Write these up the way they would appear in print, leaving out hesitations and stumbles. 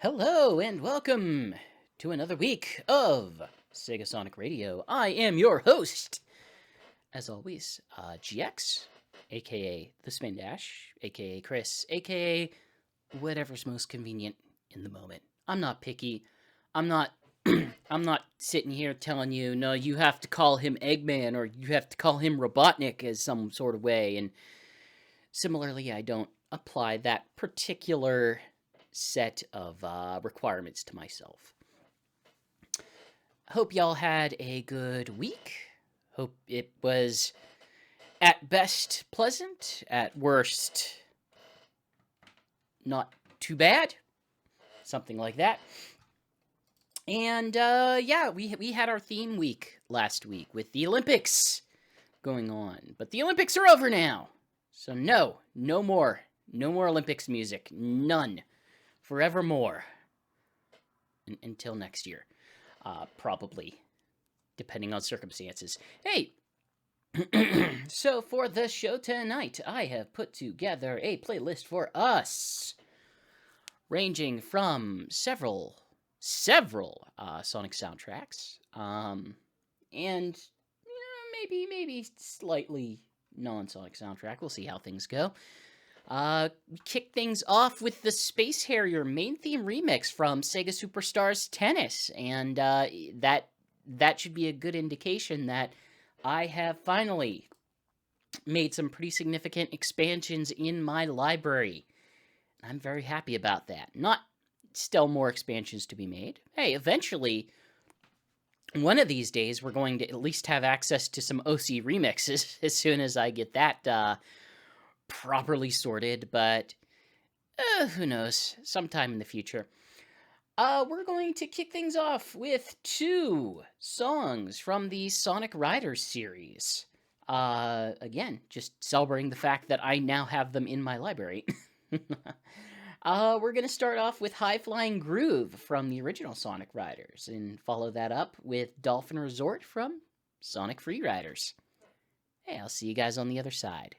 Hello and welcome to another week of SegaSonic Radio. I am your host, as always, GX, aka the Spin Dash, aka Chris, aka whatever's most convenient in the moment. I'm not picky. I'm not I'm not sitting here telling you, no, you have to call him Eggman or you have to call him Robotnik as some sort of way. And similarly, I don't apply that particular set of requirements to myself. Hope y'all had a good week. Hope it was at best pleasant, at worst not too bad, something like that. And we had our theme week last week with the Olympics going on, but the Olympics are over now, so no more Olympics music, none. Forevermore. Until next year. Probably. Depending on circumstances. Hey! So for the show tonight, I have put together a playlist for us. Ranging from several Sonic soundtracks. And maybe slightly non-Sonic soundtrack. We'll see how things go. Kick things off with the Space Harrier main theme remix from Sega Superstars Tennis, and that should be a good indication that I have finally made some pretty significant expansions in my library. I'm very happy about that. Not still more expansions to be made. Hey, eventually, one of these days, we're going to at least have access to some OC remixes as soon as I get that properly sorted, but who knows, sometime in the future. We're going to kick things off with two songs from the Sonic Riders series. Again, just celebrating the fact that I now have them in my library. We're going to start off with High Flying Groove from the original Sonic Riders, and follow that up with Dolphin Resort from Sonic Free Riders. Hey, I'll see you guys on the other side.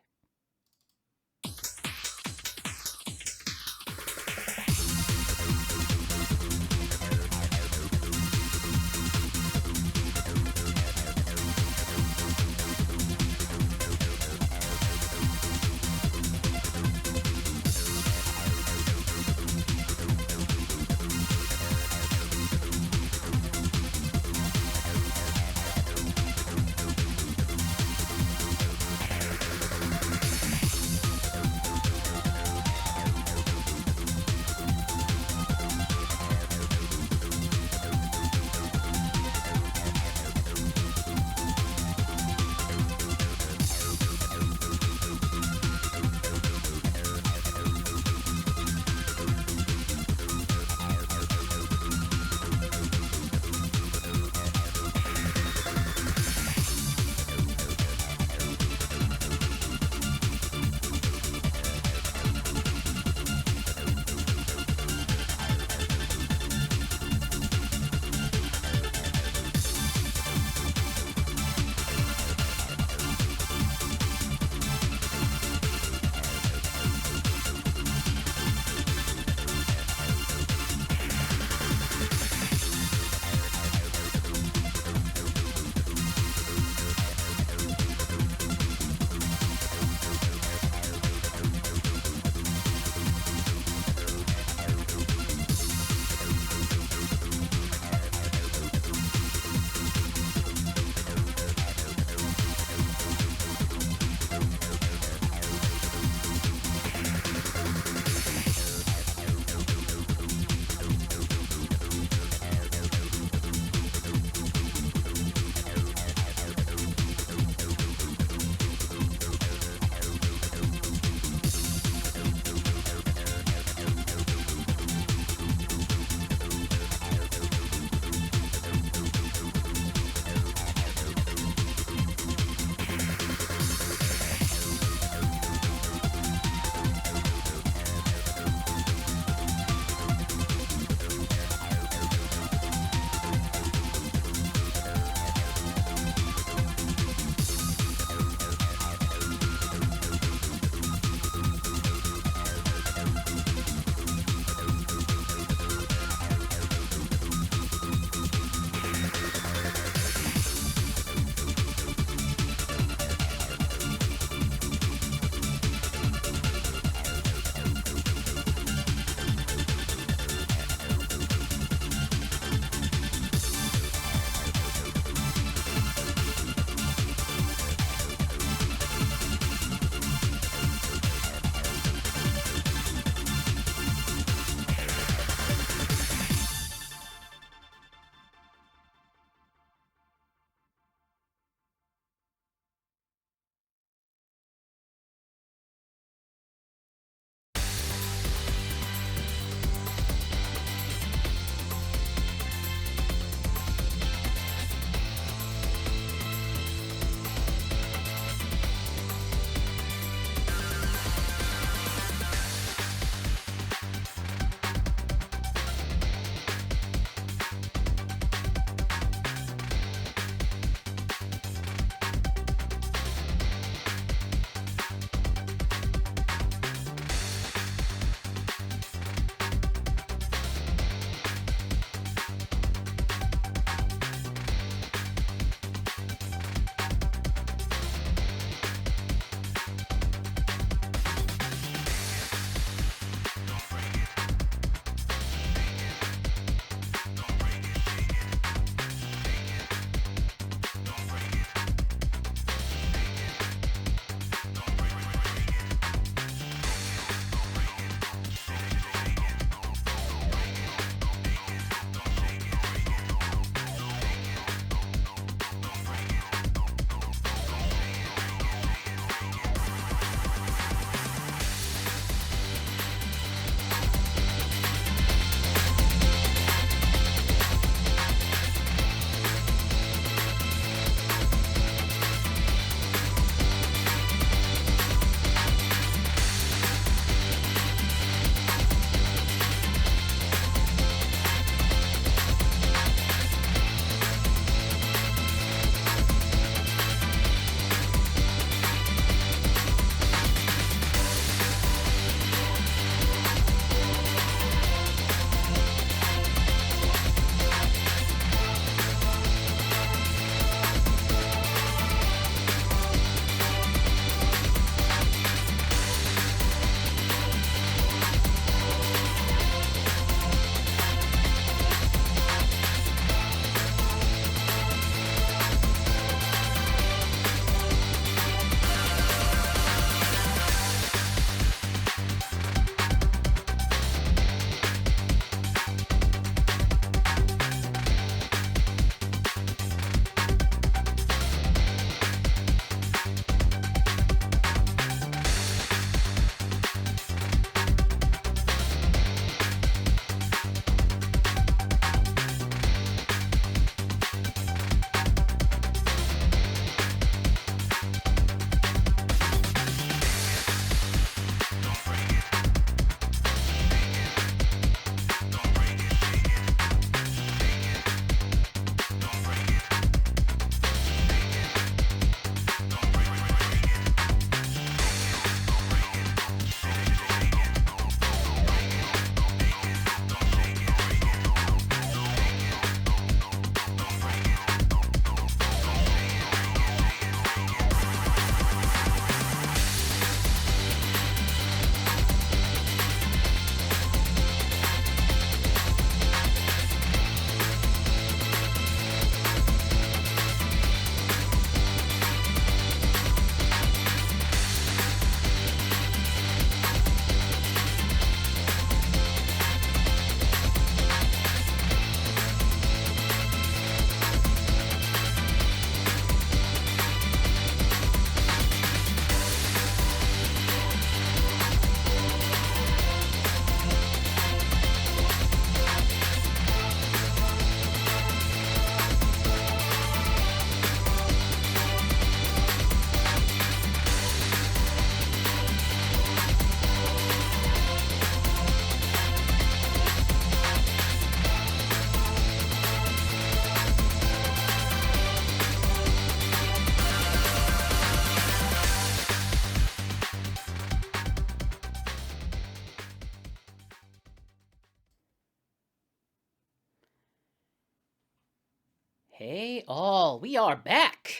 Hey all, we are back.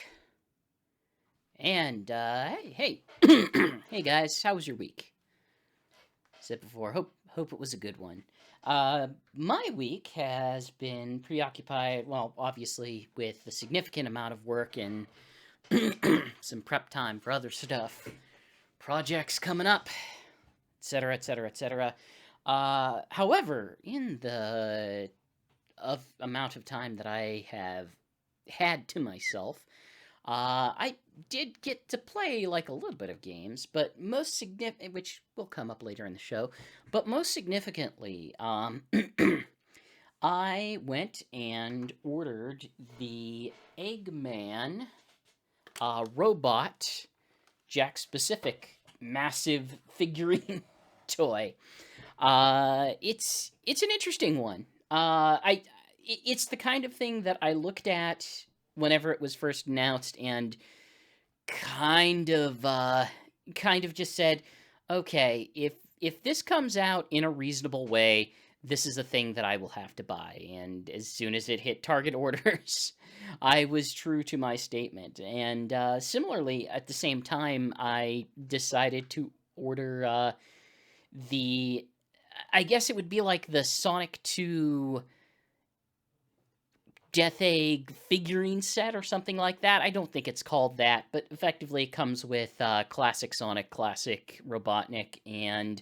And hey, hey guys, how was your week? Said before, hope it was a good one. My week has been preoccupied, well, obviously with a significant amount of work and some prep time for other stuff, projects coming up, etc., etc., etc. However, in the amount of time that I have had to myself, I did get to play like a little bit of games, but most significant, which will come up later in the show, but most significantly, I went and ordered the Eggman robot Jack specific massive figurine toy. It's an interesting one. It's the kind of thing that I looked at whenever it was first announced and kind of just said, okay, if this comes out in a reasonable way, this is a thing that I will have to buy. And as soon as it hit target orders, I was true to my statement. And similarly, at the same time, I decided to order the, I guess it would be like the Sonic 2 Death Egg figurine set or something like that. I don't think it's called that, but effectively it comes with Classic Sonic, Classic Robotnik, and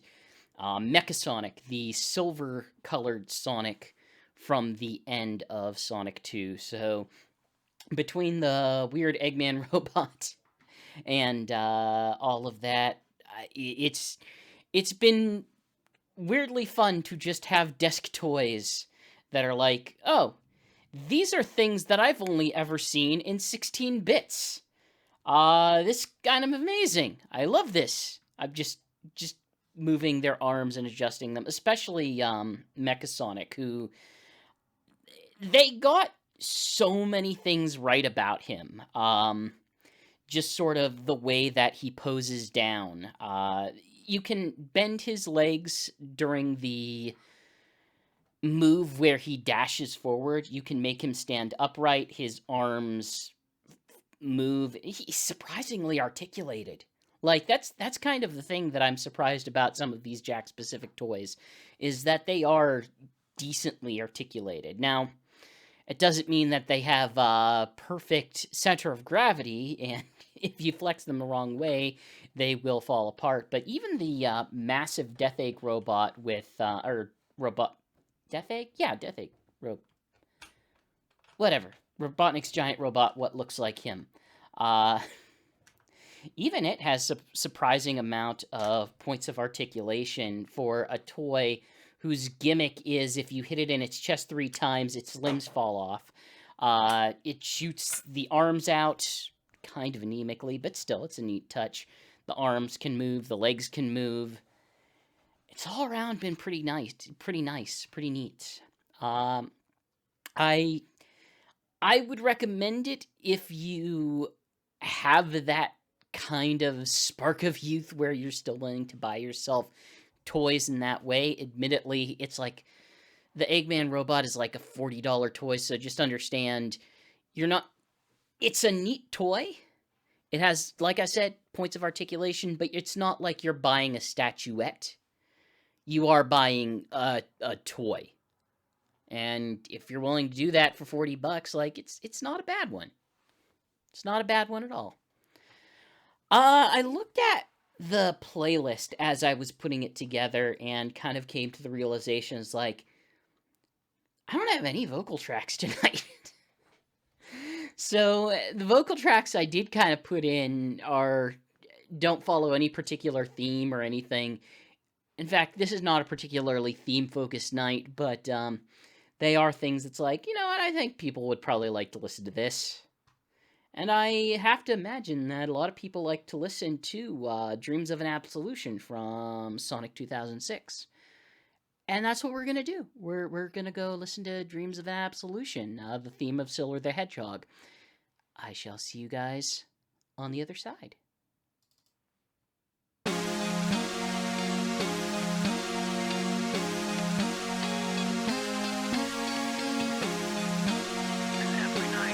Mechasonic, the silver-colored Sonic from the end of Sonic 2. So between the weird Eggman robot and all of that, it's been weirdly fun to just have desk toys that are like, oh, these are things that I've only ever seen in 16 bits. This kind of amazing. I love this. I'm just moving their arms and adjusting them, especially Mechasonic, who they got so many things right about him. Just sort of the way that he poses down. You can bend his legs during the move where he dashes forward. You can make him stand upright. His arms move. He's surprisingly articulated. Like, that's kind of the thing that I'm surprised about some of these Jack-specific toys, is that they are decently articulated. Now, it doesn't mean that they have a perfect center of gravity, and if you flex them the wrong way, they will fall apart. But even the massive Death Egg robot with, Death Egg? Yeah, Death Egg. Whatever. Robotnik's giant robot, what looks like him. Even it has a surprising amount of points of articulation for a toy whose gimmick is if you hit it in its chest 3 times, its limbs fall off. It shoots the arms out kind of anemically, but still, it's a neat touch. The arms can move, the legs can move. It's all around been pretty nice, pretty neat. I would recommend it if you have that kind of spark of youth where you're still willing to buy yourself toys in that way. Admittedly, it's like the Eggman robot is like a $40 toy, so just understand it's a neat toy. It has, like I said, points of articulation, but it's not like you're buying a statuette. You are buying a toy. And if you're willing to do that for $40, like, it's not a bad one. It's not a bad one at all. I looked at the playlist as I was putting it together and kind of came to the realizations, like, I don't have any vocal tracks tonight. So, the vocal tracks I did kind of put in don't follow any particular theme or anything. In fact, this is not a particularly theme-focused night, but they are things that's like, you know what, I think people would probably like to listen to this. And I have to imagine that a lot of people like to listen to Dreams of an Absolution from Sonic 2006. And that's what we're going to do. We're going to go listen to Dreams of an Absolution, the theme of Silver the Hedgehog. I shall see you guys on the other side. Every night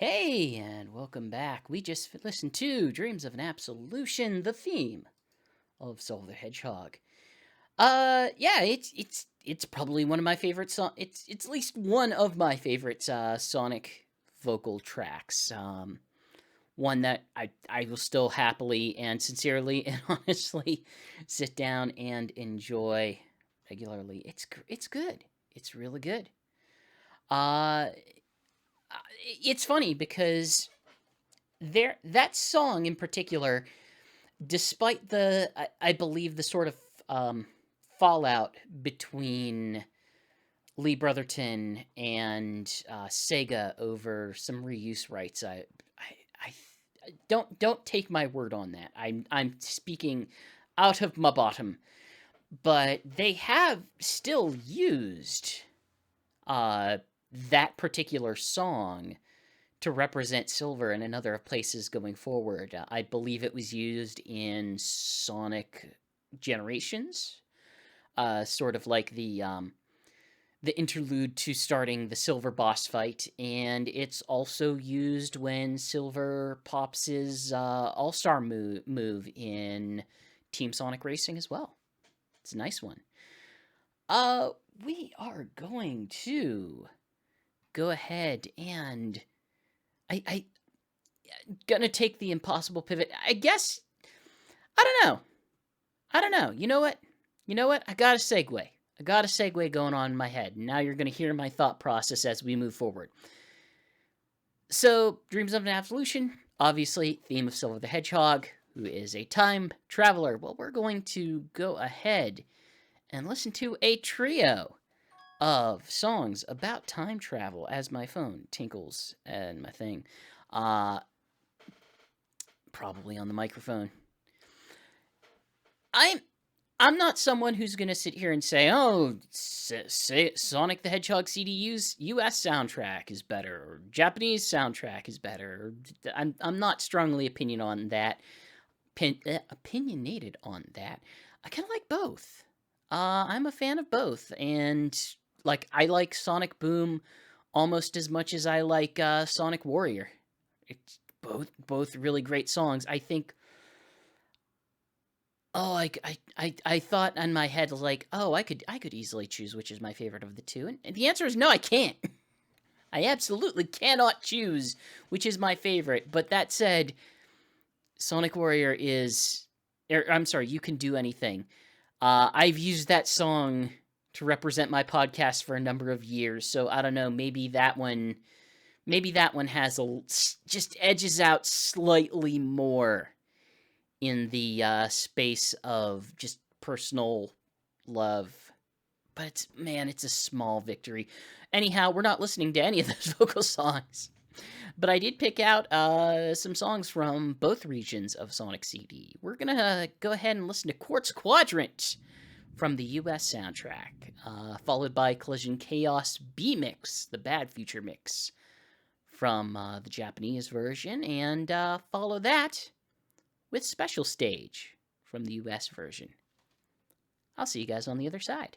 Hey, and welcome back. We just listened to Dreams of an Absolution, the theme of Soul the Hedgehog. Yeah, it's probably one of my favorite it's at least one of my favorite Sonic vocal tracks. One that I will still happily and sincerely and honestly sit down and enjoy regularly. It's good. It's really good. Uh it's funny because that song in particular, despite I believe the sort of fallout between Lee Brotherton and Sega over some reuse rights, I don't take my word on that. I'm speaking out of my bottom, but they have still used that particular song to represent Silver in another places going forward. I believe it was used in Sonic Generations, sort of like the interlude to starting the Silver boss fight, and it's also used when Silver pops his All-Star move in Team Sonic Racing as well. It's a nice one. We are going to go ahead and I gonna take the impossible pivot. I guess I don't know. You know what? I got a segue going on in my head. Now you're gonna hear my thought process as we move forward. So, Dreams of an Absolution, obviously, theme of Silver the Hedgehog, who is a time traveler. Well, we're going to go ahead and listen to a trio of songs about time travel as my phone tinkles and my thing. Probably on the microphone. I'm not someone who's going to sit here and say, oh, Sonic the Hedgehog CDU's US soundtrack is better, or Japanese soundtrack is better. I'm not strongly opinionated on that. I kind of like both. I'm a fan of both, and like I like Sonic Boom almost as much as I like Sonic Warrior. It's both really great songs. I think. Oh, I thought in my head like, oh, I could easily choose which is my favorite of the two, and the answer is no, I can't. I absolutely cannot choose which is my favorite. But that said, Sonic Warrior is, I'm sorry, You Can Do Anything. I've used that song to represent my podcast for a number of years, so I don't know. Maybe that one has just edges out slightly more in the space of just personal love. But it's a small victory. Anyhow, we're not listening to any of those vocal songs. But I did pick out some songs from both regions of Sonic CD. We're going to go ahead and listen to Quartz Quadrant from the US soundtrack, followed by Collision Chaos B-Mix, the Bad Future Mix, from the Japanese version, and follow that with Special Stage from the US version. I'll see you guys on the other side.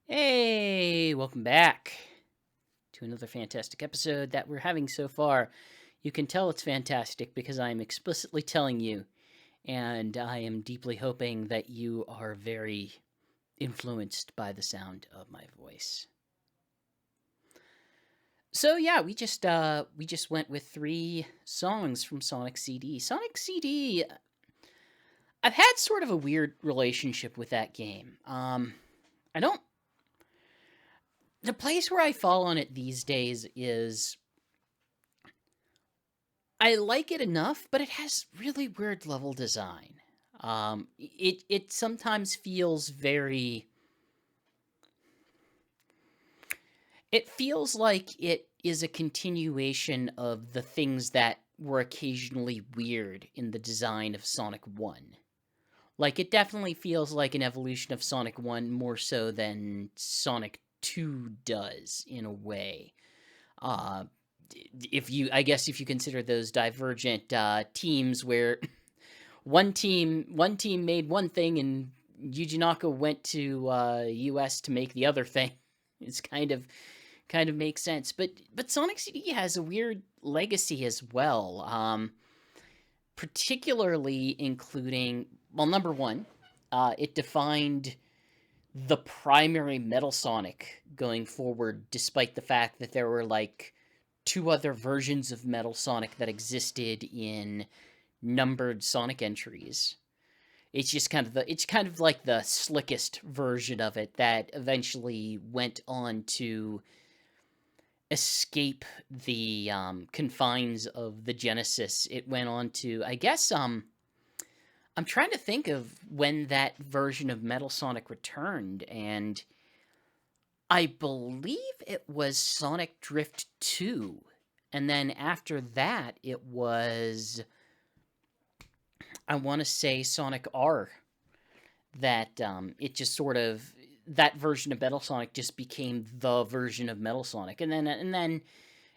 Hey, welcome back to another fantastic episode that we're having so far. You can tell it's fantastic because I'm explicitly telling you, and I am deeply hoping that you are very influenced by the sound of my voice. So yeah, we just went with 3 songs from Sonic CD. Sonic CD, I've had sort of a weird relationship with that game. I don't. The place where I fall on it these days is I like it enough, but it has really weird level design. It sometimes feels very. It feels like it is a continuation of the things that were occasionally weird in the design of Sonic 1. Like, it definitely feels like an evolution of Sonic 1 more so than Sonic 2 does, in a way. I guess if you consider those divergent teams where one team made one thing and Yuji Naka went to US to make the other thing. It's kind of makes sense. But Sonic CD has a weird legacy as well. Particularly including, well, number one, it defined the primary Metal Sonic going forward, despite the fact that there were like 2 other versions of Metal Sonic that existed in numbered Sonic entries. It's just kind of like the slickest version of it that eventually went on to escape the confines of the Genesis. It went on to, I guess, I'm trying to think of when that version of Metal Sonic returned, and I believe it was Sonic Drift 2, and then after that, it was, I want to say, Sonic R, that it just sort of, that version of Metal Sonic just became the version of Metal Sonic, and then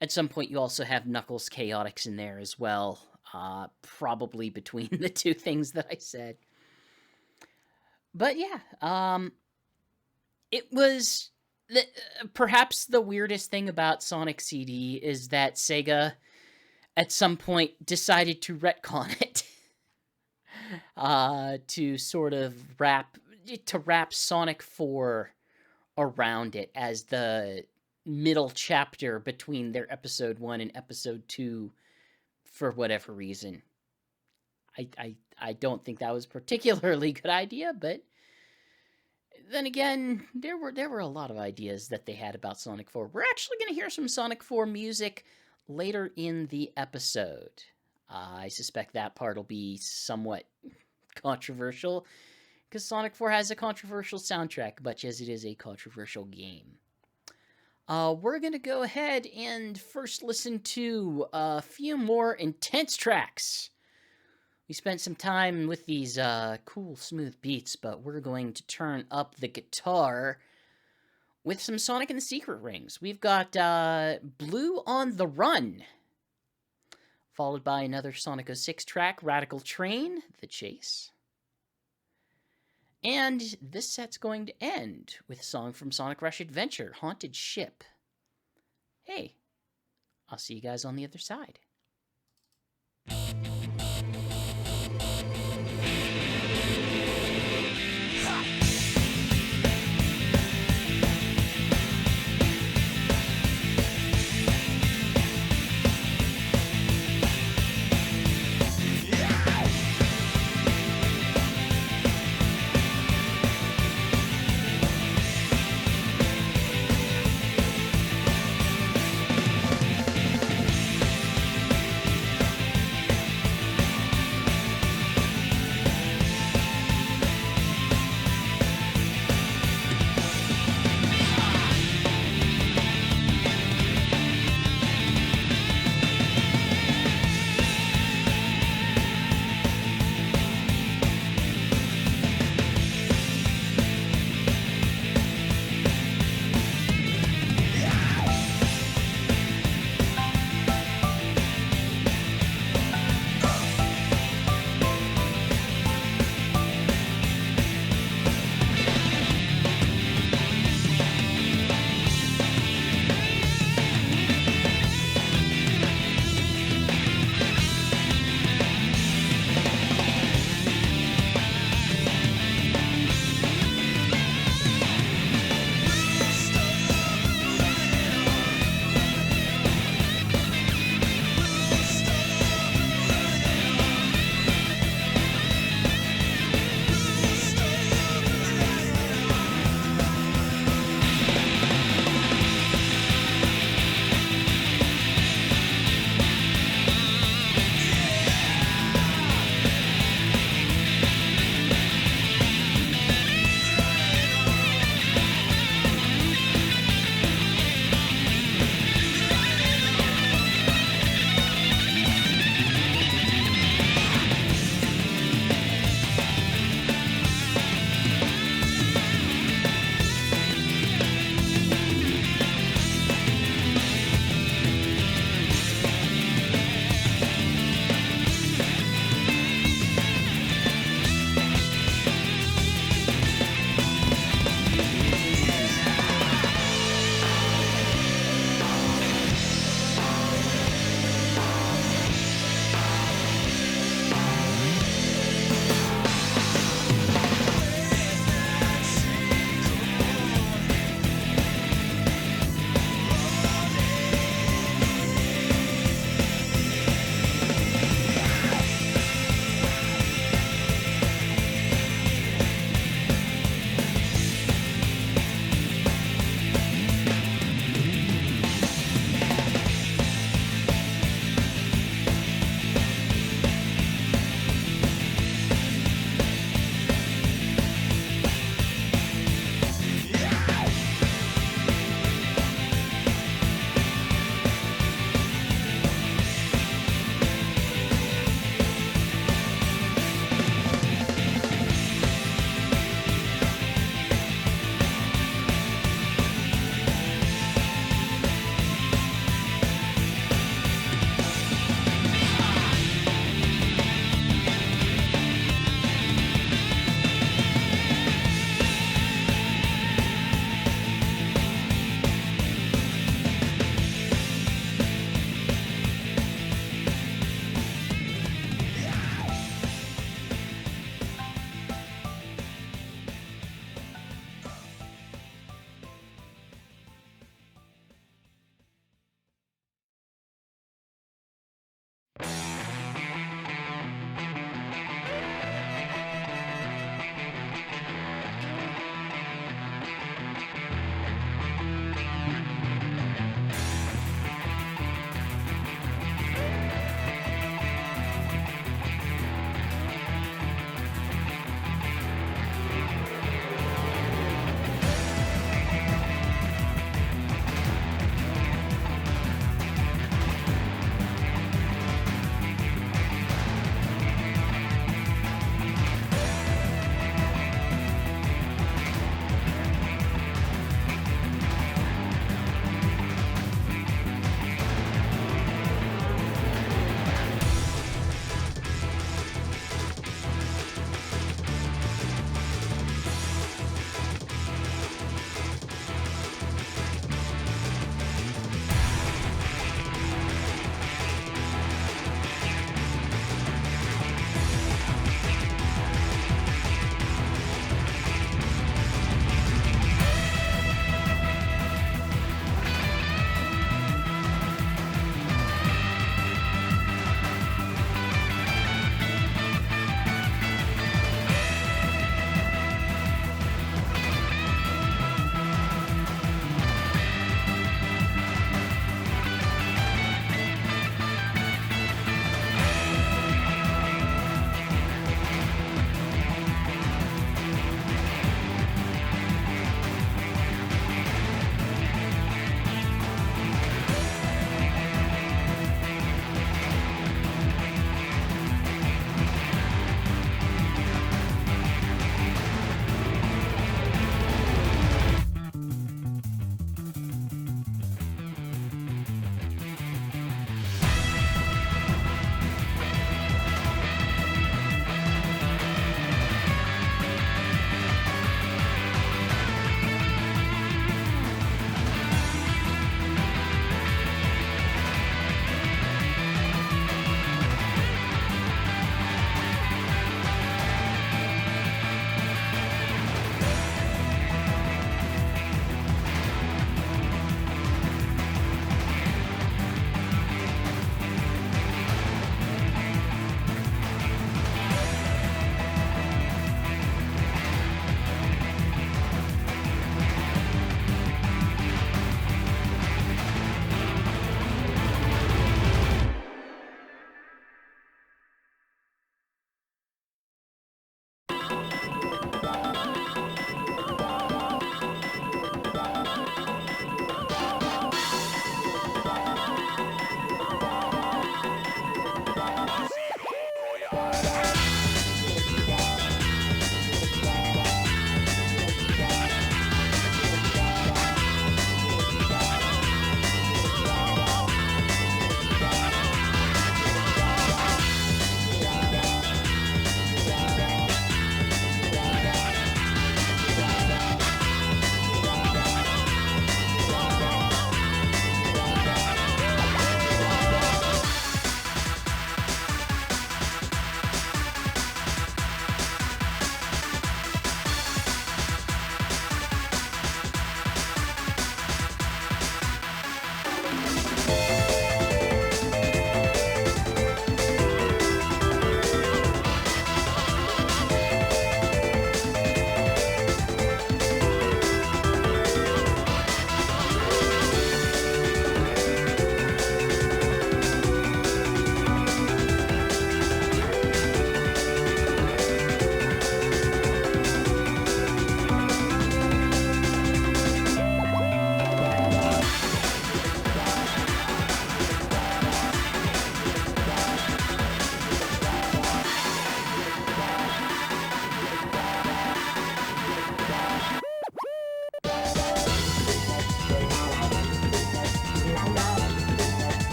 at some point you also have Knuckles Chaotix in there as well, probably between the 2 things that I said. But yeah, it was perhaps the weirdest thing about Sonic CD is that Sega at some point decided to retcon it to sort of wrap Sonic 4 around it as the middle chapter between their episode 1 and episode 2 for whatever reason. I don't think that was a particularly good idea, but then again, there were a lot of ideas that they had about Sonic 4. We're actually going to hear some Sonic 4 music later in the episode. I suspect that part will be somewhat controversial, because Sonic 4 has a controversial soundtrack, much as it is a controversial game. We're going to go ahead and first listen to a few more intense tracks. We spent some time with these cool, smooth beats, but we're going to turn up the guitar with some Sonic and the Secret Rings. We've got Blue on the Run, followed by another Sonic 06 track, Radical Train, The Chase. And this set's going to end with a song from Sonic Rush Adventure, Haunted Ship. Hey, I'll see you guys on the other side.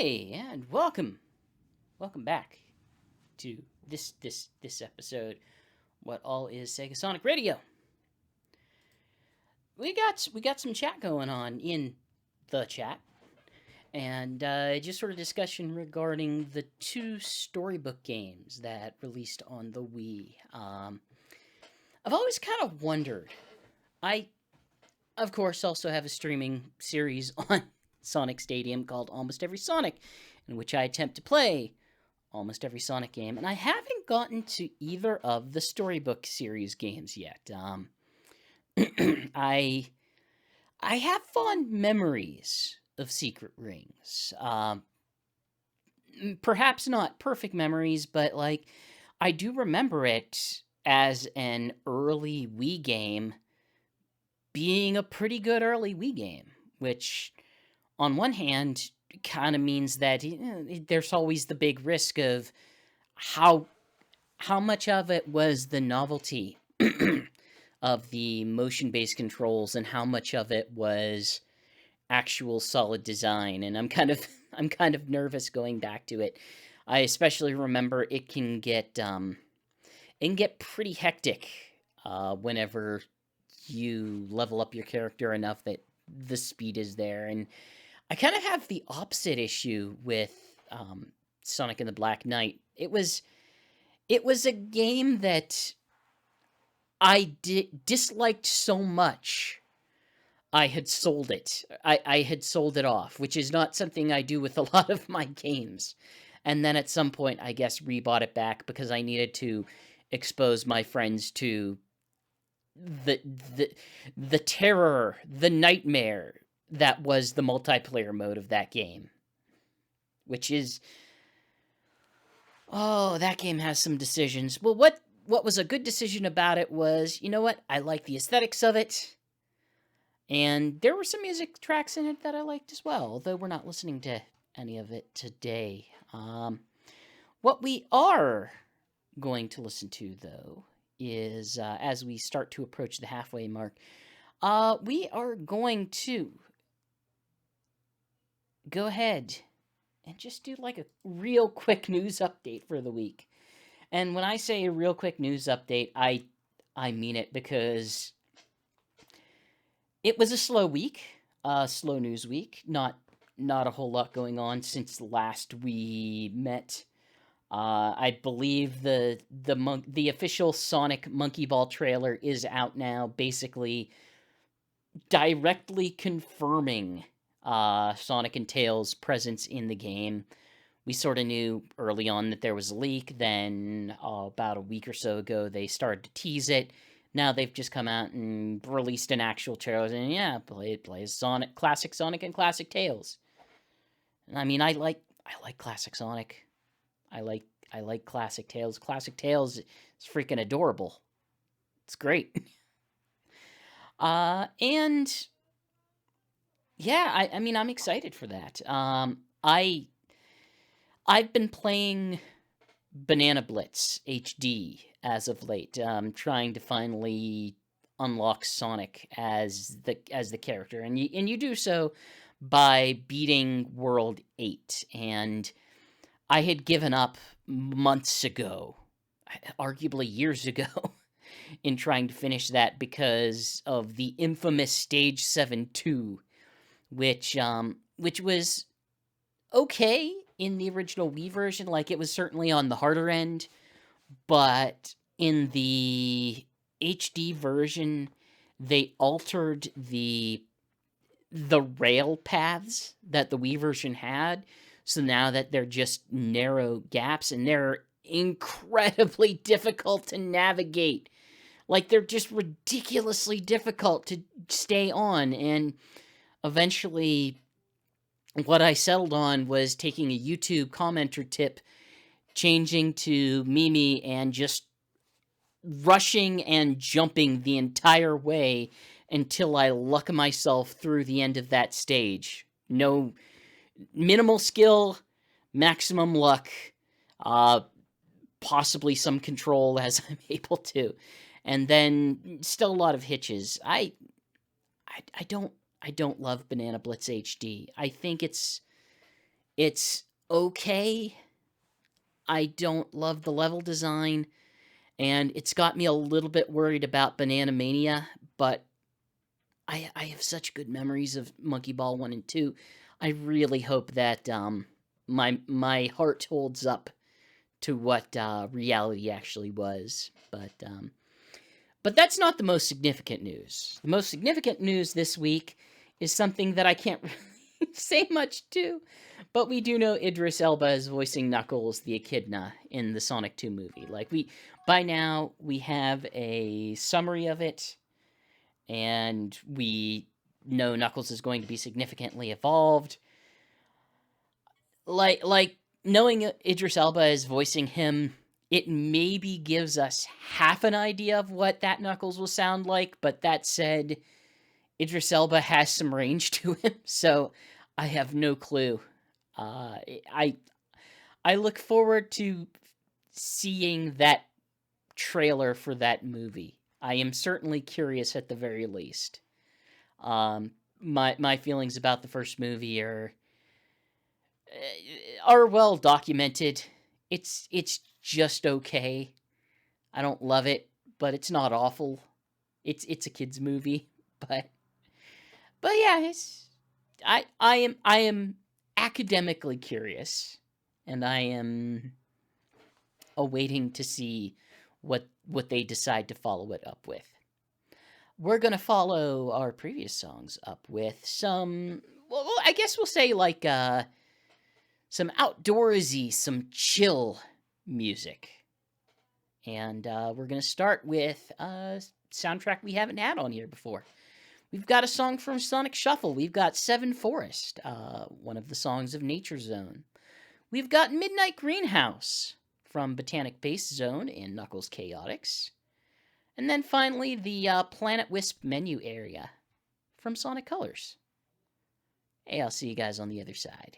Hey, and welcome back to this episode. What all is SegaSonic Radio? We got some chat going on in the chat, and just sort of discussion regarding the two storybook games that released on the Wii. I've always kind of wondered. I, of course, also have a streaming series on Sonic Stadium called Almost Every Sonic, in which I attempt to play almost every Sonic game, and I haven't gotten to either of the storybook series games yet. I have fond memories of Secret Rings. Perhaps not perfect memories, but like I do remember it as an early Wii game being a pretty good early Wii game, which on one hand kind of means that there's always the big risk of how much of it was the novelty of the motion-based controls and how much of it was actual solid design. And I'm kind of nervous going back to it. I especially remember it can get pretty hectic whenever you level up your character enough that the speed is there. And I kind of have the opposite issue with Sonic and the Black Knight. It was a game that I disliked so much, I had sold it. I had sold it off, which is not something I do with a lot of my games. And then at some point, I guess, rebought it back because I needed to expose my friends to the terror, the nightmare that was the multiplayer mode of that game. Which is... oh, that game has some decisions. Well, what was a good decision about it was, you know what? I like the aesthetics of it. And there were some music tracks in it that I liked as well, although we're not listening to any of it today. What we are going to listen to, though, is as we start to approach the halfway mark, we are going to go ahead and just do like a real quick news update for the week. And when I say a real quick news update, I mean it, because it was a slow week, slow news week. Not a whole lot going on since last we met. I believe the official Sonic Monkey Ball trailer is out now, basically directly confirming Sonic and Tails' presence in the game. We sort of knew early on that there was a leak. Then about a week or so ago, they started to tease it. Now they've just come out and released an actual trailer, and yeah, plays Sonic, classic Sonic and classic Tails. And I mean, I like classic Sonic. I like classic Tails. Classic Tails is freaking adorable. It's great. And yeah, I mean, I'm excited for that. I've been playing Banana Blitz HD as of late, trying to finally unlock Sonic as the character, and you do so by beating World 8, and I had given up months ago, arguably years ago, in trying to finish that because of the infamous Stage 7-2, which was okay in the original Wii version. Like, it was certainly on the harder end, but in the HD version, they altered the rail paths that the Wii version had, so now that they're just narrow gaps, and they're incredibly difficult to navigate. Like, they're just ridiculously difficult to stay on, and eventually what I settled on was taking a YouTube commenter tip, changing to Mimi, and just rushing and jumping the entire way until I luck myself through the end of that stage. No, minimal skill, maximum luck, possibly some control as I'm able to, and then still a lot of hitches. I don't love Banana Blitz HD. I think it's It's okay. I don't love the level design, and it's got me a little bit worried about Banana Mania, but I have such good memories of Monkey Ball 1 and 2. I really hope that my heart holds up to what reality actually was. But that's not the most significant news. The most significant news this week is something that I can't really say much to, but we do know Idris Elba is voicing Knuckles the Echidna in the Sonic 2 movie. By now, we have a summary of it, and we know Knuckles is going to be significantly evolved. Like knowing Idris Elba is voicing him, it maybe gives us half an idea of what that Knuckles will sound like, but that said, Idris Elba has some range to him, so I have no clue. I look forward to seeing that trailer for that movie. I am certainly curious at the very least. My feelings about the first movie are well documented. It's just okay. I don't love it, but it's not awful. It's a kids movie, but yeah, I am academically curious, and I am awaiting to see what they decide to follow it up with. We're gonna follow our previous songs up with some, well, I guess we'll say like some outdoorsy, some chill music. And we're going to start with a soundtrack we haven't had on here before. We've got a song from Sonic Shuffle. We've got Seven Forest, one of the songs of Nature Zone. We've got Midnight Greenhouse from Botanic Base Zone in Knuckles Chaotix. And then finally, the Planet Wisp menu area from Sonic Colors. Hey, I'll see you guys on the other side.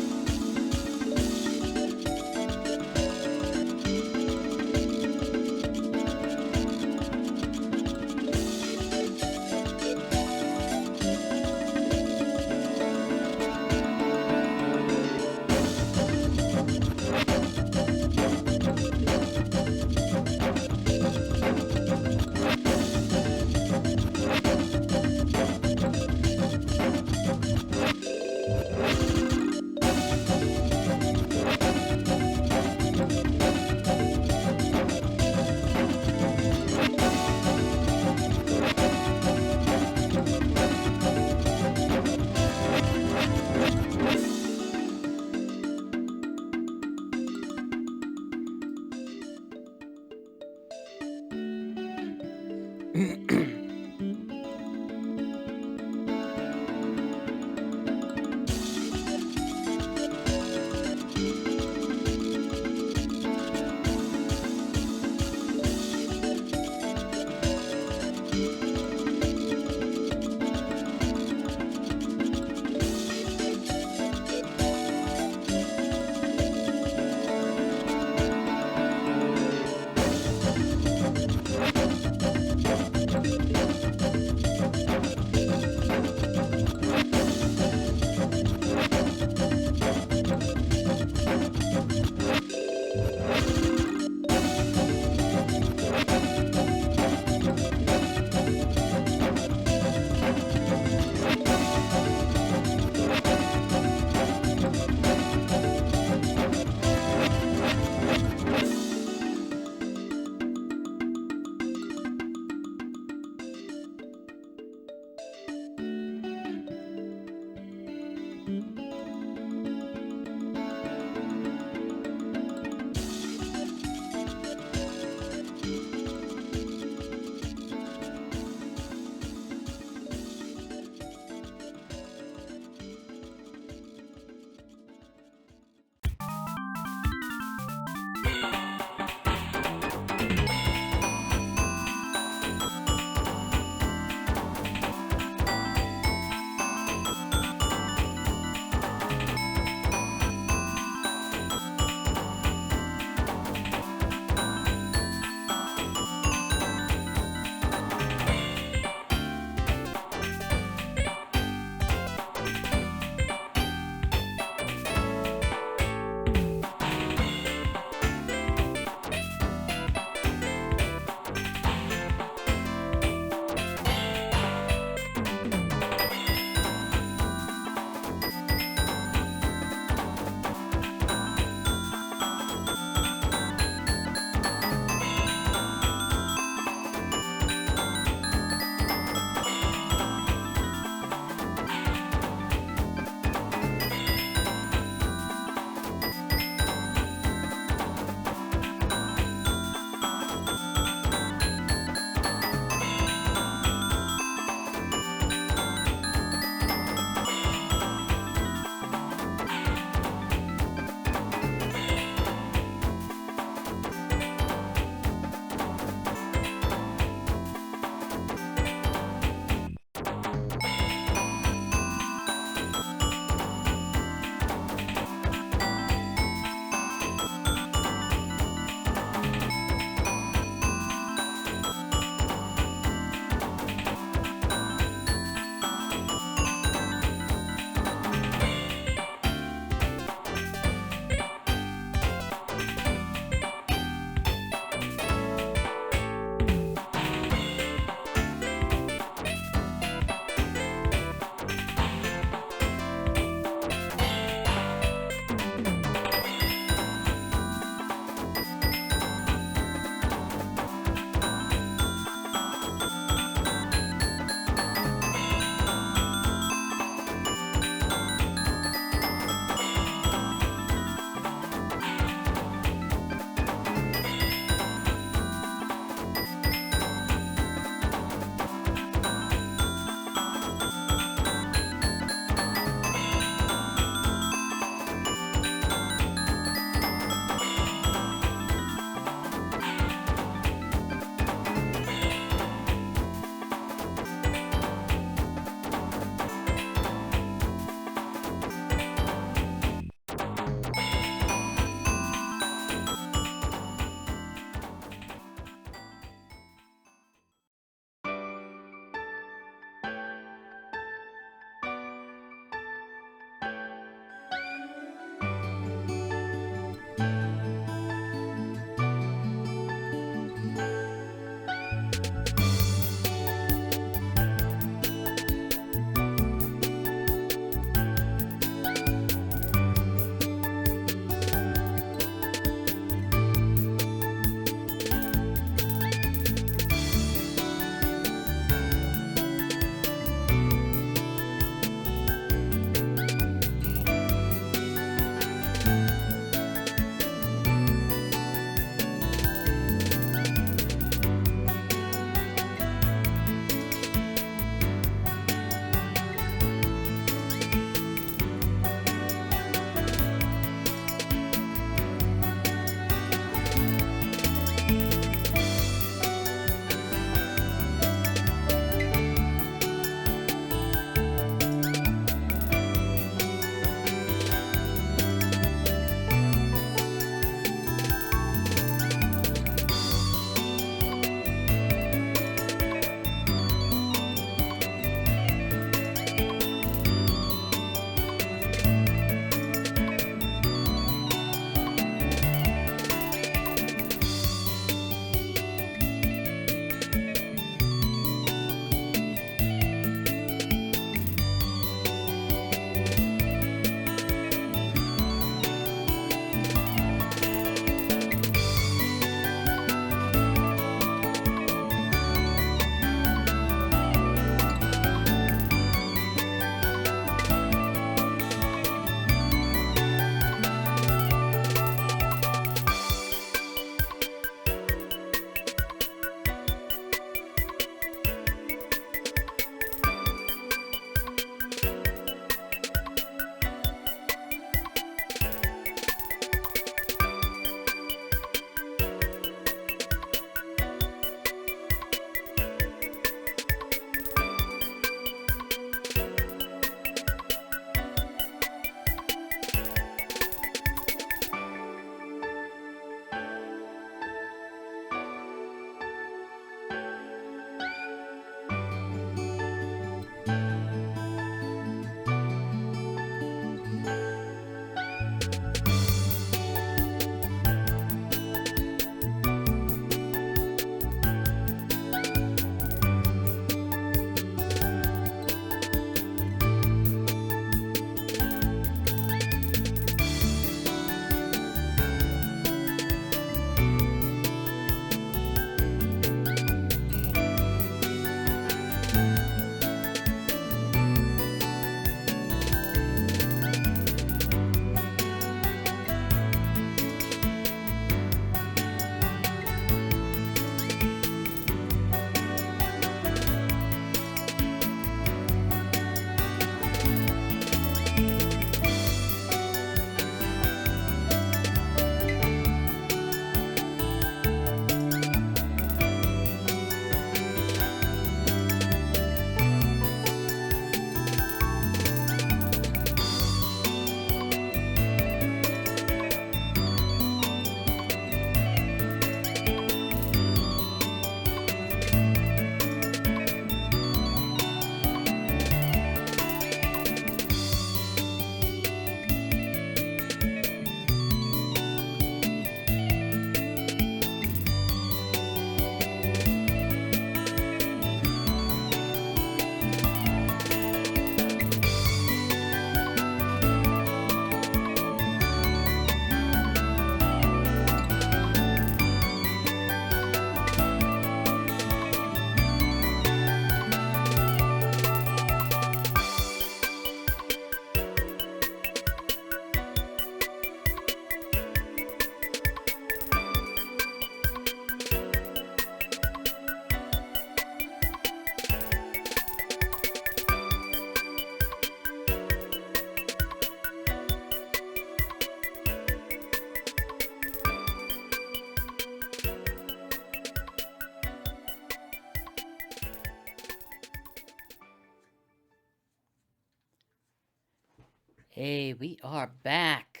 Hey, we are back.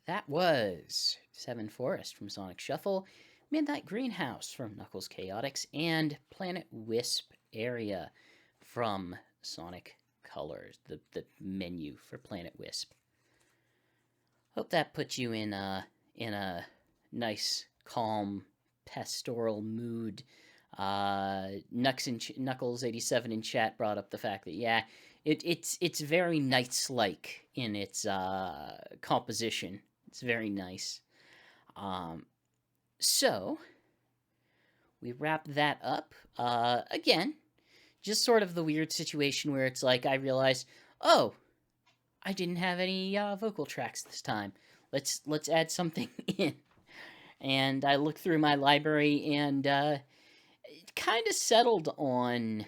That was Seven Forest from Sonic Shuffle, Midnight Greenhouse from Knuckles Chaotix, and Planet Wisp Area from Sonic Colors, the menu for Planet Wisp. Hope that puts you in a nice, calm, pastoral mood. Knuckles87 in chat brought up the fact that, yeah, it's very Knights-like in its composition. It's very nice. So, we wrap that up. Again, just sort of the weird situation where it's like I realized, oh, I didn't have any vocal tracks this time. Let's add something in. And I looked through my library and it kind of settled on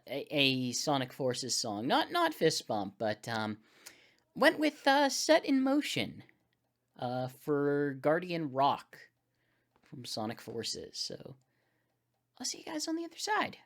a Sonic Forces song. Not Fist Bump, but went with Set in Motion for Guardian Rock from Sonic Forces. So I'll see you guys on the other side.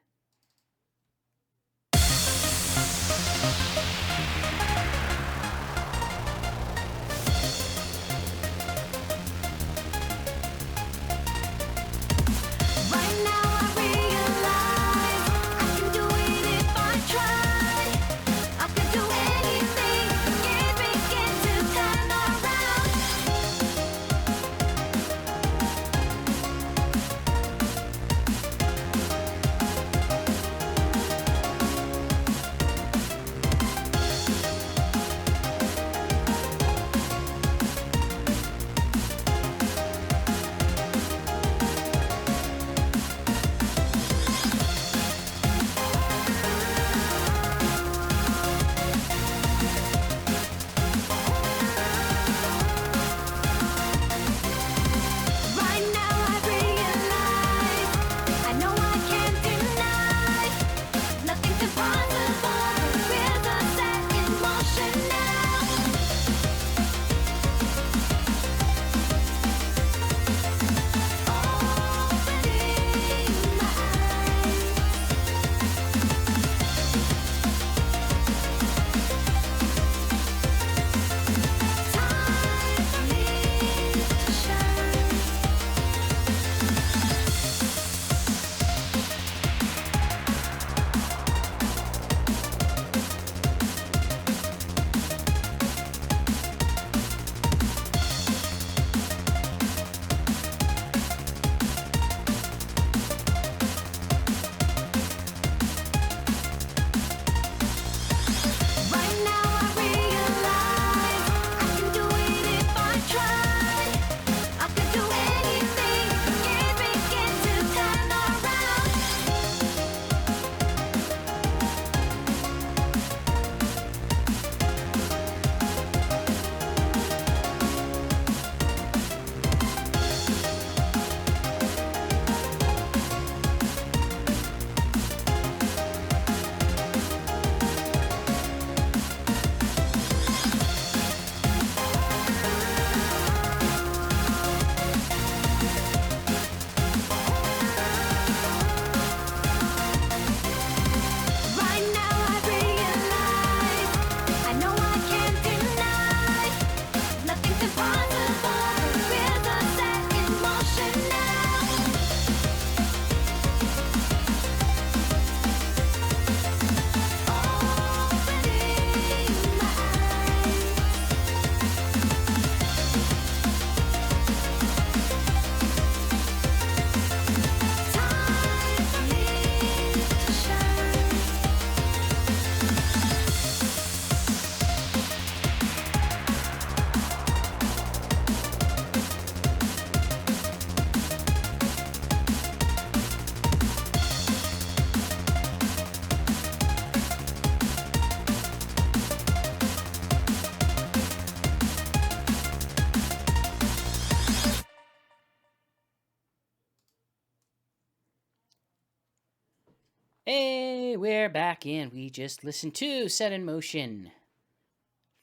Hey, we're back in. We just listened to Set in Motion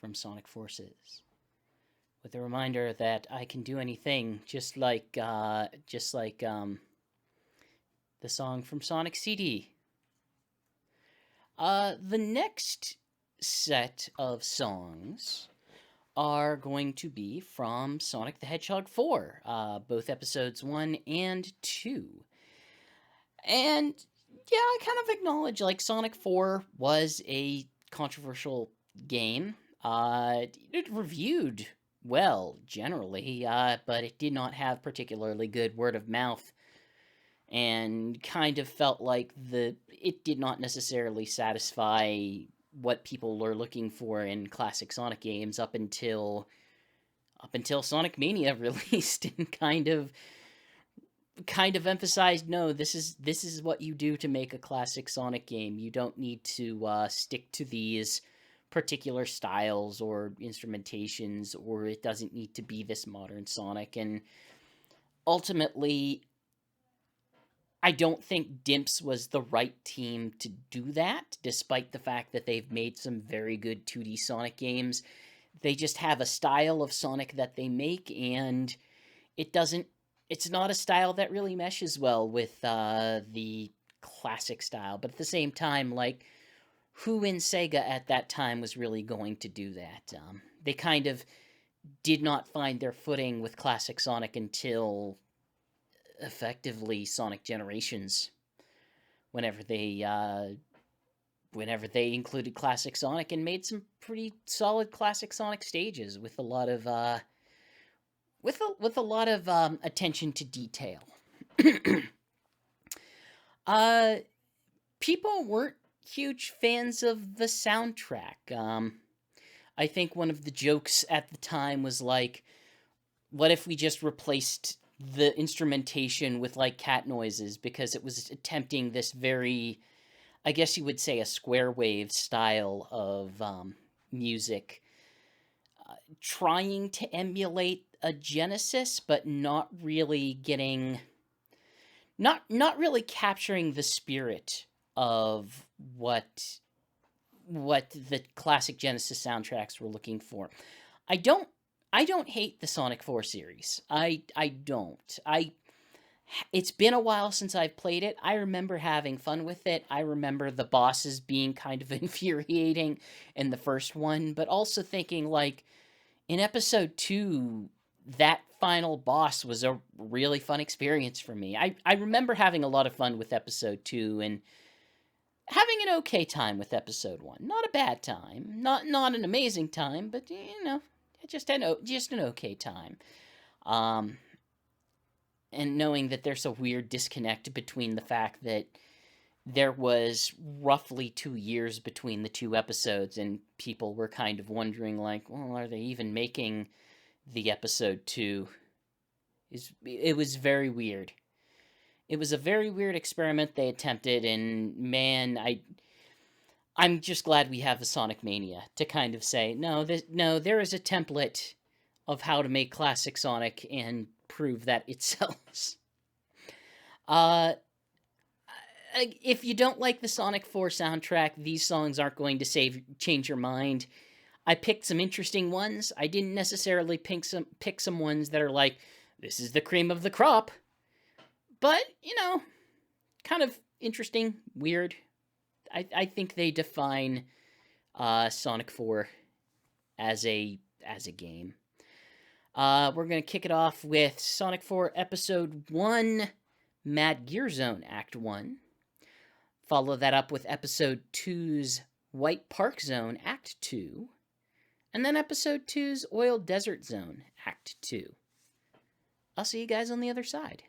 from Sonic Forces, with a reminder that I can do anything, just like the song from Sonic CD. The next set of songs are going to be from Sonic the Hedgehog 4, both episodes 1 and 2. And yeah, I kind of acknowledge, like, Sonic 4 was a controversial game. It reviewed well, generally, but it did not have particularly good word of mouth, and kind of felt like it did not necessarily satisfy what people were looking for in classic Sonic games up until Sonic Mania released, and kind of emphasized, no, this is what you do to make a classic Sonic game. You don't need to stick to these particular styles or instrumentations, or it doesn't need to be this modern Sonic. And ultimately, I don't think Dimps was the right team to do that, despite the fact that they've made some very good 2D Sonic games. They just have a style of Sonic that they make, and it's not a style that really meshes well with the classic style. But at the same time, like, who in Sega at that time was really going to do that? They kind of did not find their footing with classic Sonic until effectively Sonic Generations, whenever they included classic Sonic and made some pretty solid classic Sonic stages with a lot of attention to detail. People weren't huge fans of the soundtrack. I think one of the jokes at the time was like, what if we just replaced the instrumentation with, like, cat noises, because it was attempting this very, I guess you would say, a square wave style of music, trying to emulate a Genesis, but not really capturing the spirit of what the classic Genesis soundtracks were looking for. I don't hate the Sonic 4 series. I don't. It's been a while since I've played it. I remember having fun with it. I remember the bosses being kind of infuriating in the first one, but also thinking, like, in episode 2, that final boss was a really fun experience for me. I remember having a lot of fun with episode 2 and having an okay time with episode 1. Not a bad time. Not an amazing time, but, you know, just an okay time. And knowing that there's a weird disconnect between the fact that there was roughly 2 years between the two episodes, and people were kind of wondering, like, well, are they even making the episode 2? It was very weird. It was a very weird experiment they attempted, and man, I'm just glad we have a Sonic Mania to kind of say, no, there is a template of how to make classic Sonic and prove that it sells. If you don't like the Sonic 4 soundtrack, these songs aren't going to change your mind. I picked some interesting ones. I didn't necessarily pick some ones that are like, this is the cream of the crop. But, you know, kind of interesting, weird. I think they define Sonic 4 as a game. We're going to kick it off with Sonic 4 Episode 1, Mad Gear Zone Act 1. Follow that up with Episode 2's White Park Zone Act 2. And then Episode 2's Oil Desert Zone Act 2. I'll see you guys on the other side.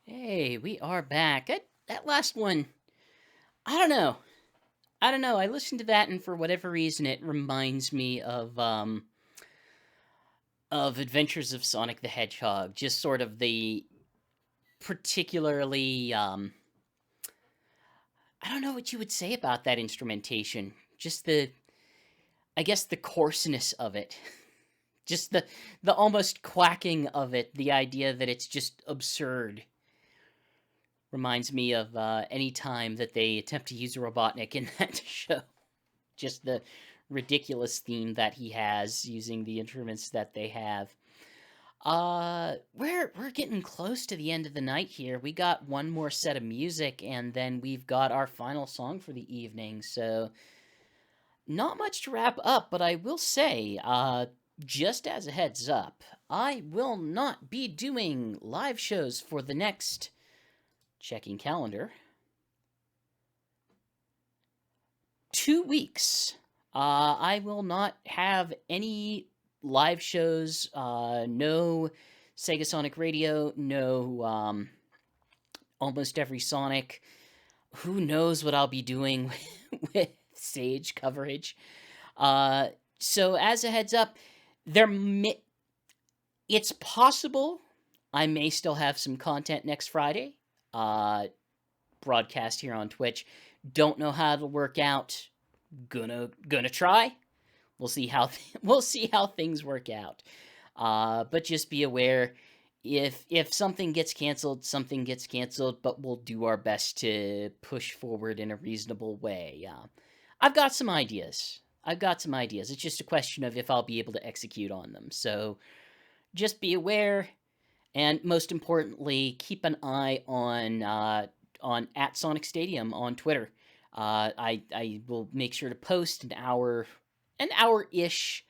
Hey, we are back. That last one, I don't know. I don't know. I listened to that, and for whatever reason, it reminds me of Adventures of Sonic the Hedgehog. Just sort of the particularly, I don't know what you would say about that instrumentation. Just I guess the coarseness of it. Just the almost quacking of it. The idea that it's just absurd. Reminds me of any time that they attempt to use a Robotnik in that show. Just the ridiculous theme that he has using the instruments that they have. We're getting close to the end of the night here. We got one more set of music, and then we've got our final song for the evening. So, not much to wrap up, but I will say, just as a heads up, I will not be doing live shows for the next, checking calendar, 2 weeks. I will not have any live shows, no SegaSonic Radio, no Almost Every Sonic. Who knows what I'll be doing with Sage coverage. So as a heads up, it's possible I may still have some content next Friday, broadcast here on Twitch. Don't know how it'll work out. Gonna try. We'll see how things work out. But just be aware, if something gets canceled, something gets canceled. But we'll do our best to push forward in a reasonable way. I've got some ideas. It's just a question of if I'll be able to execute on them. So just be aware, and most importantly, keep an eye on at Sonic Stadium on Twitter. I will make sure to post an hour-ish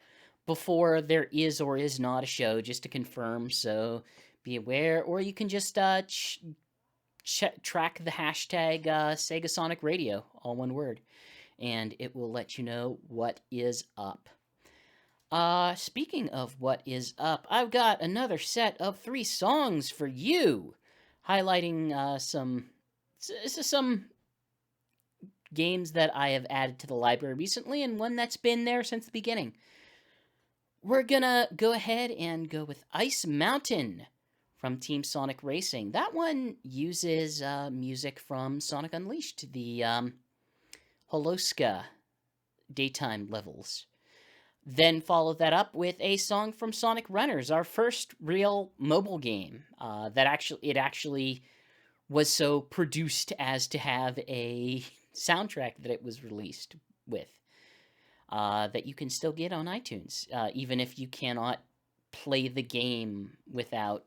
before there is or is not a show, just to confirm, so be aware. Or you can just track the hashtag SegaSonic Radio, all one word, and it will let you know what is up. Speaking of what is up, I've got another set of 3 songs for you, highlighting some games that I have added to the library recently, and one that's been there since the beginning. We're gonna go ahead and go with Ice Mountain from Team Sonic Racing. That one uses music from Sonic Unleashed, the Holoska daytime levels. Then follow that up with a song from Sonic Runners, our first real mobile game that actually was so produced as to have a soundtrack that it was released with, that you can still get on iTunes, even if you cannot play the game without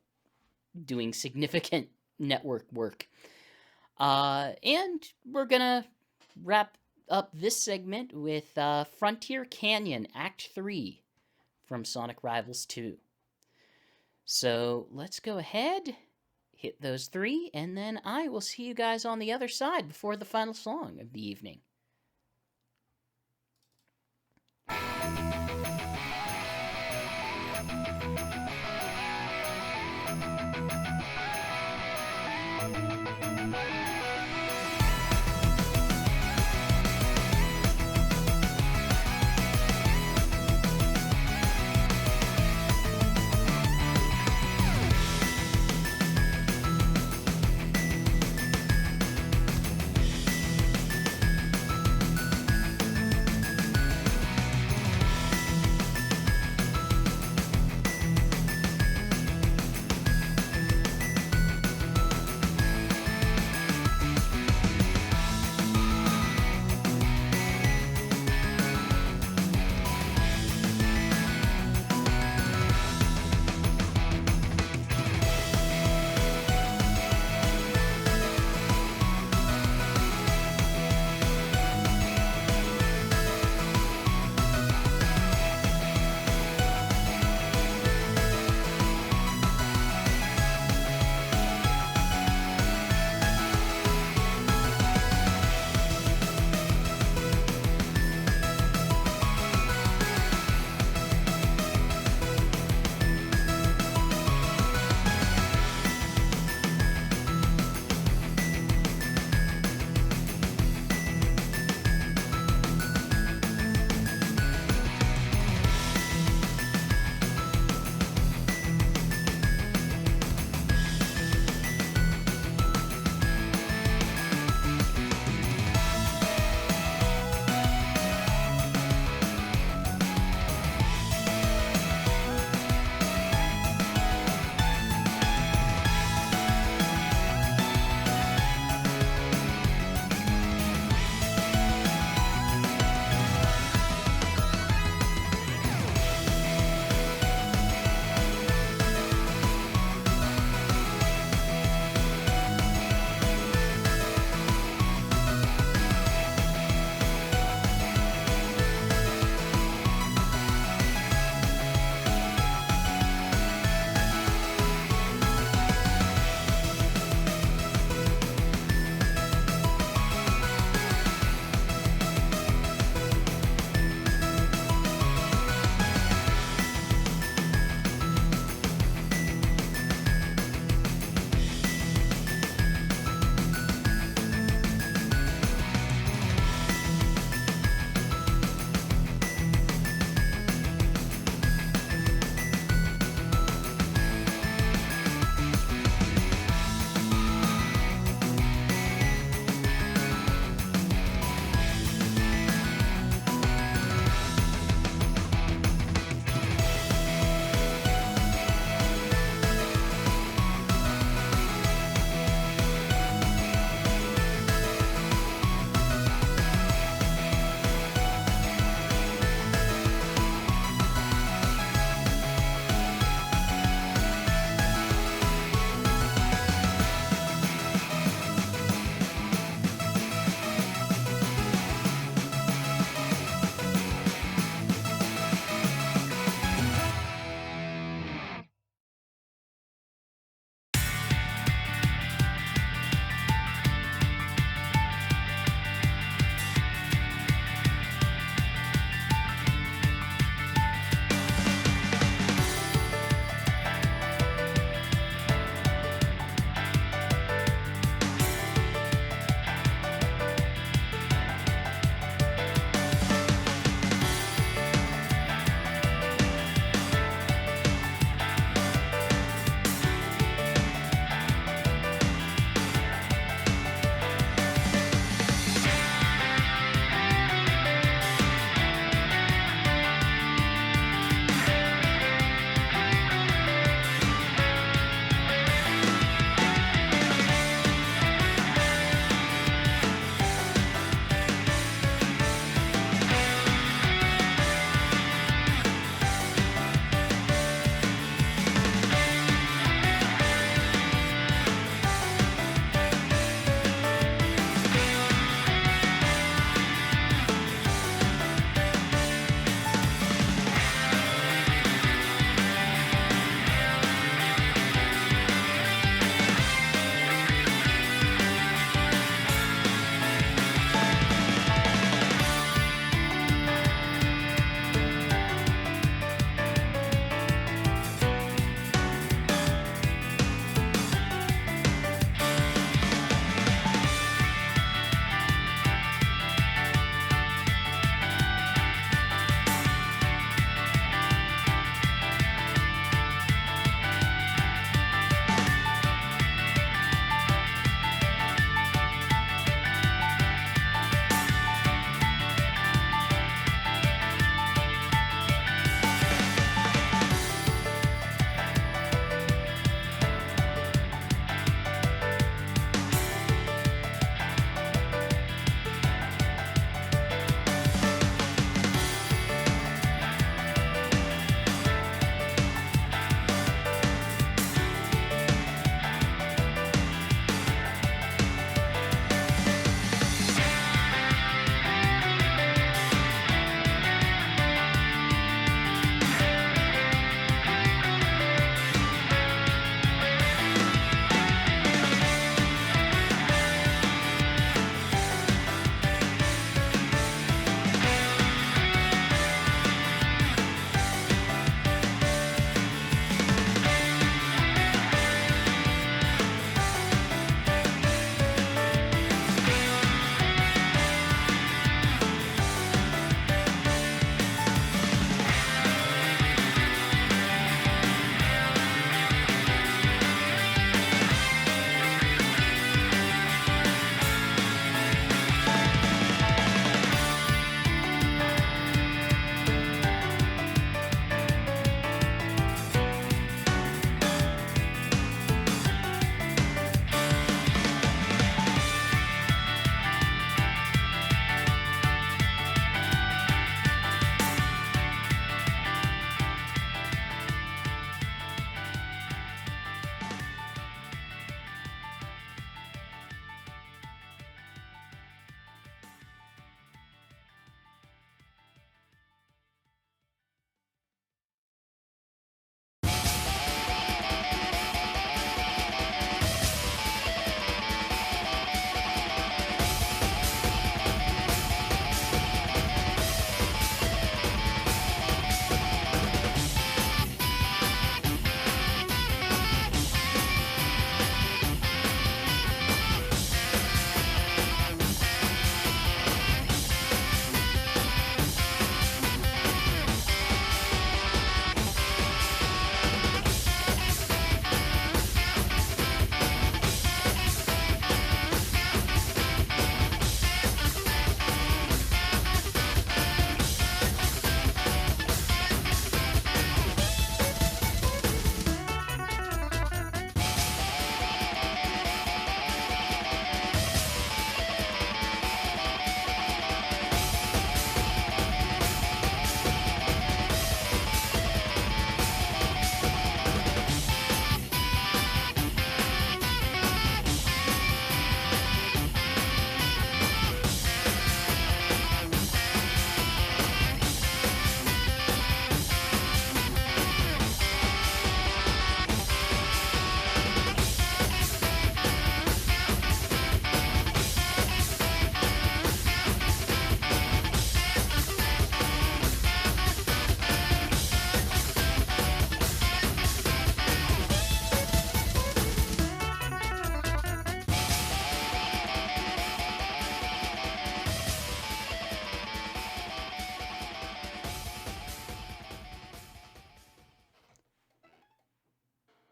doing significant network work. And we're gonna wrap up this segment with Frontier Canyon Act 3 from Sonic Rivals 2. So let's go ahead, hit those 3, and then I will see you guys on the other side before the final song of the evening.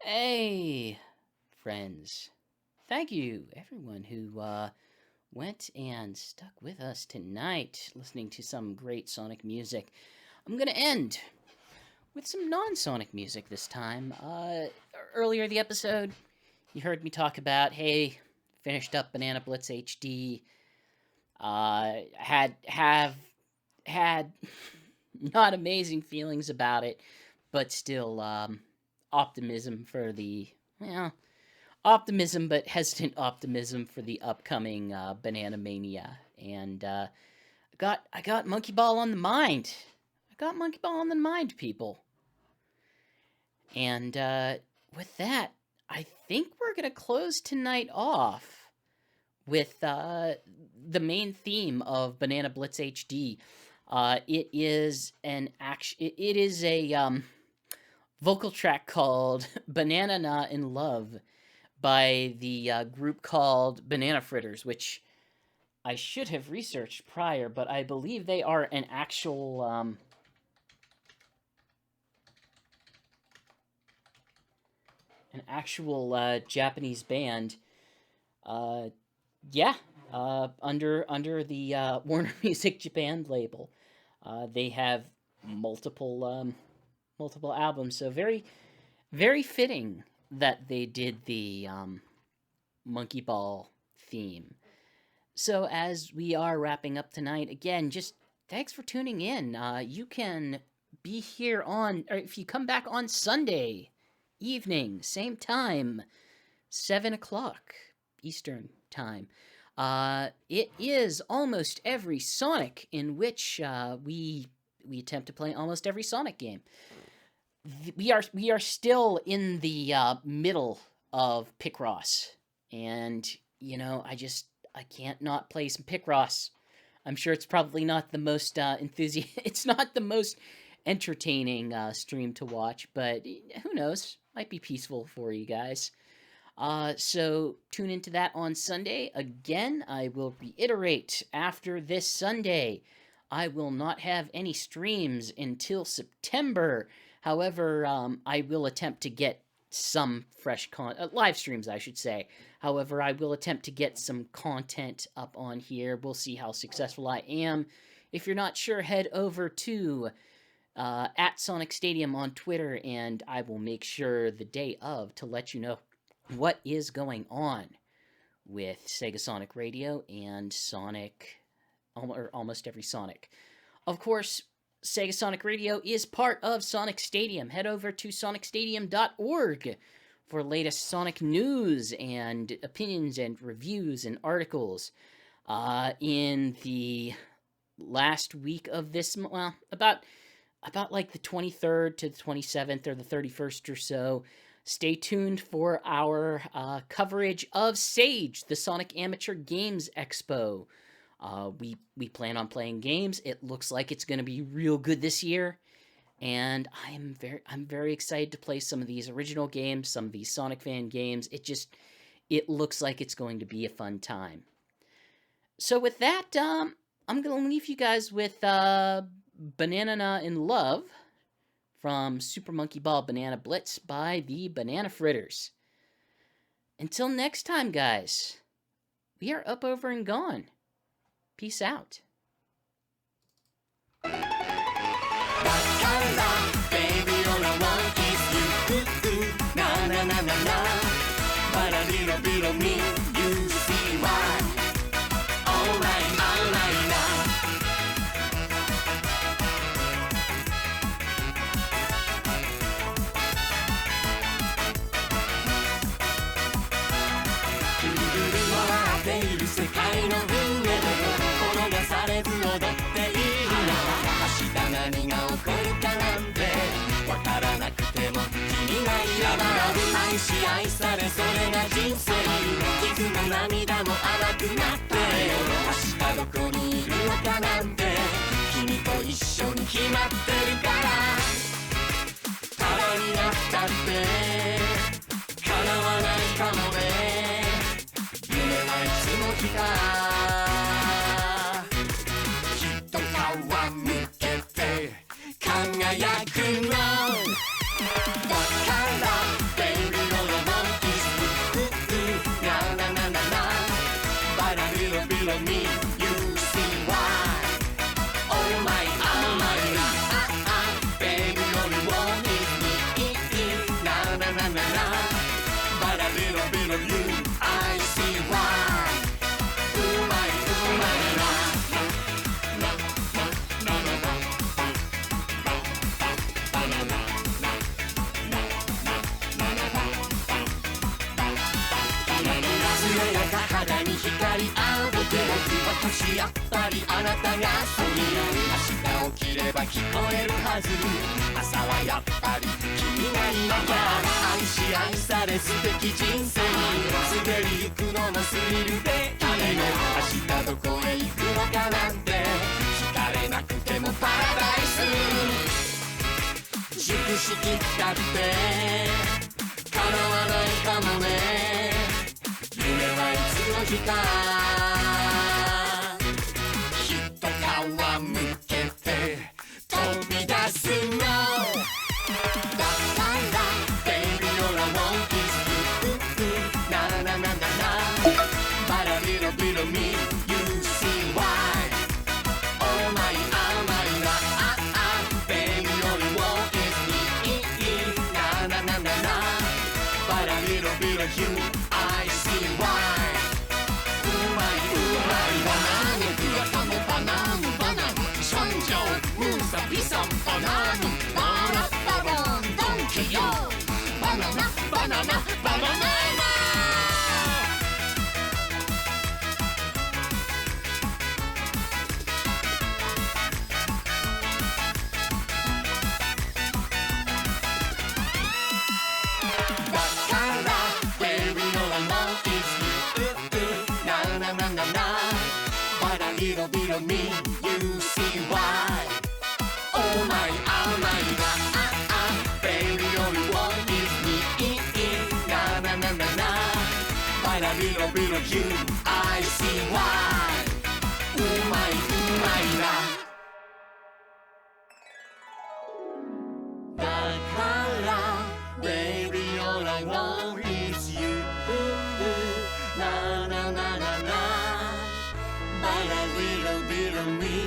Hey, friends. Thank you, everyone who went and stuck with us tonight, listening to some great Sonic music. I'm going to end with some non-Sonic music this time. Earlier in the episode, you heard me talk about, hey, finished up Banana Blitz HD. Had not amazing feelings about it, but still optimism for the, optimism but hesitant optimism for the upcoming Banana Mania. And I got Monkey Ball on the mind. I got Monkey Ball on the mind, people. And with that, I think we're going to close tonight off with the main theme of Banana Blitz HD. It is a vocal track called Banana in Love by the group called Banana Fritters, which I should have researched prior, but I believe they are an actual Japanese band. Under the Warner Music Japan label. They have multiple albums, so very, very fitting that they did the Monkey Ball theme. So as we are wrapping up tonight, again, just thanks for tuning in. You can be here or if you come back on Sunday evening, same time, 7 o'clock Eastern time. It is almost every Sonic, in which we attempt to play almost every Sonic game. We are still in the middle of Picross, and I can't not play some Picross. I'm sure it's probably not the most it's not the most entertaining stream to watch, but who knows? Might be peaceful for you guys. So tune into that on Sunday. Again, I will reiterate, after this Sunday, I will not have any streams until September. However, I will attempt to get some fresh live streams, I should say. However, I will attempt to get some content up on here. We'll see how successful I am. If you're not sure, head over to at Sonic Stadium on Twitter, and I will make sure the day of to let you know what is going on with SegaSonic Radio and Sonic, or almost every Sonic. Of course, SegaSonic Radio is part of Sonic Stadium. Head over to sonicstadium.org for latest Sonic news and opinions and reviews and articles. In the last week of this, about like the 23rd to the 27th or the 31st or so, stay tuned for our coverage of Sage, the Sonic Amateur Games Expo. We plan on playing games. It looks like it's going to be real good this year, and I'm very excited to play some of these original games, some of these Sonic fan games. It looks like it's going to be a fun time. So with that, I'm going to leave you guys with Banana in Love from Super Monkey Ball Banana Blitz by the Banana Fritters. Until next time, guys, we are up, over, and gone. Peace out.愛されそれが人生傷も涙も甘くなって明日どこにいるのかなんて君と一緒に決まってるから空になったって叶わないかもね夢はいつも来たきっと皮むけて輝くのだからベイビー肌に光浴びて私やっぱりあなたがそう明日起きれば聞こえるはず朝はやっぱり君がいなきゃ愛し愛され素敵人生滑りゆくのもスリルでいいの明日どこへ行くのかなんて聞かれなくてもパラダイス熟識だって叶わないかもね夢はいつの日かきっと皮むけて飛び出すのだからBaby you're a one pieceななななななバラビロビロミ You see why Oh my oh my なBaby you're a one pieceなななななバラビロビロ You I see why うまいバナナグラタンバナナバナナシャンジョムーサビサンバナナバラバロンドンキヨバナナバナナバナナLittle bit of me, you see why Oh my, oh my, baby, only one is me Na na na na na But a little bit of you, I see why Oh my, oh my, na Daから, baby, all I want is you Na na na na na But a little bit of me,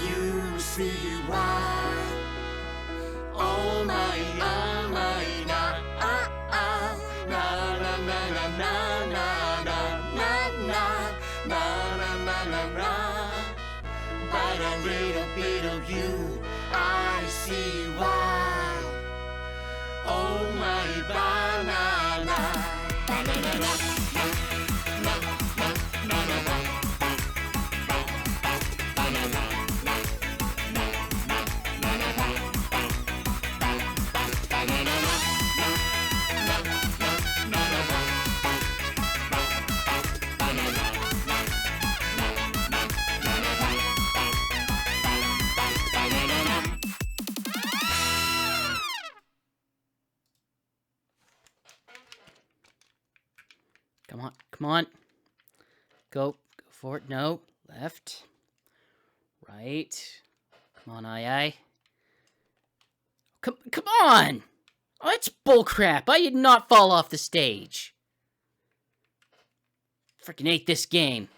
you see why Oh my, oh my, na na na na na na na na na na na na But a little bit of you, I see why Oh my banana Banana Come on. Go for it. No. Left. Right. Come on, aye. Come on! Oh, that's bullcrap. I did not fall off the stage. Freaking hate this game.